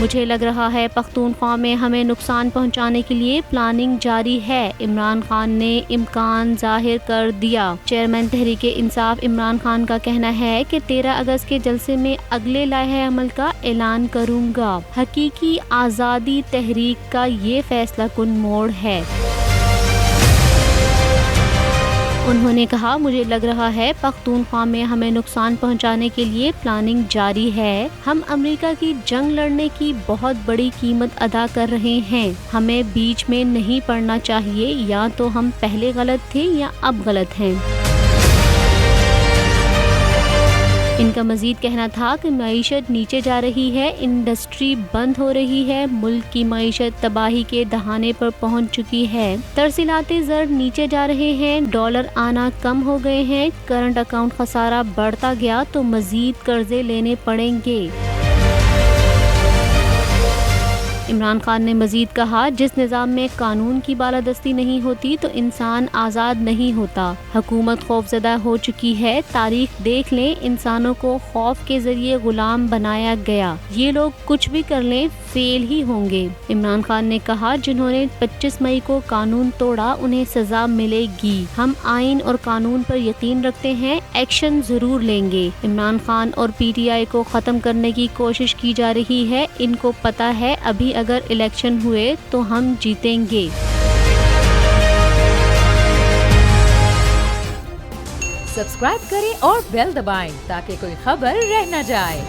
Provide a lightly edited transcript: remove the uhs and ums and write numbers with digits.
مجھے لگ رہا ہے پختونخوا میں ہمیں نقصان پہنچانے کے لیے پلاننگ جاری ہے، عمران خان نے امکان ظاہر کر دیا۔ چیئرمین تحریک انصاف عمران خان کا کہنا ہے کہ 13 اگست کے جلسے میں اگلے لائحہ عمل کا اعلان کروں گا۔ حقیقی آزادی تحریک کا یہ فیصلہ کن موڑ ہے۔ انہوں نے کہا، مجھے لگ رہا ہے پختونخوا میں ہمیں نقصان پہنچانے کے لیے پلاننگ جاری ہے۔ ہم امریکہ کی جنگ لڑنے کی بہت بڑی قیمت ادا کر رہے ہیں۔ ہمیں بیچ میں نہیں پڑنا چاہیے، یا تو ہم پہلے غلط تھے یا اب غلط ہیں۔ ان کا مزید کہنا تھا کہ معیشت نیچے جا رہی ہے، انڈسٹری بند ہو رہی ہے، ملک کی معیشت تباہی کے دہانے پر پہنچ چکی ہے، ترسیلات زر نیچے جا رہے ہیں، ڈالر آنا کم ہو گئے ہیں، کرنٹ اکاؤنٹ خسارہ بڑھتا گیا تو مزید قرضے لینے پڑیں گے۔ عمران خان نے مزید کہا، جس نظام میں قانون کی بالادستی نہیں ہوتی تو انسان آزاد نہیں ہوتا۔ حکومت خوفزدہ ہو چکی ہے، تاریخ دیکھ لیں، انسانوں کو خوف کے ذریعے غلام بنایا گیا، یہ لوگ کچھ بھی کر لیں فیل ہی ہوں گے۔ عمران خان نے کہا، جنہوں نے 25 مئی کو قانون توڑا انہیں سزا ملے گی، ہم آئین اور قانون پر یقین رکھتے ہیں، ایکشن ضرور لیں گے۔ عمران خان اور پی ٹی آئی کو ختم کرنے کی کوشش کی جا رہی ہے، ان کو پتہ ہے ابھی اگر الیکشن ہوئے تو ہم جیتیں گے۔ سبسکرائب کریں اور بیل دبائیں تاکہ کوئی خبر رہ نہ جائے۔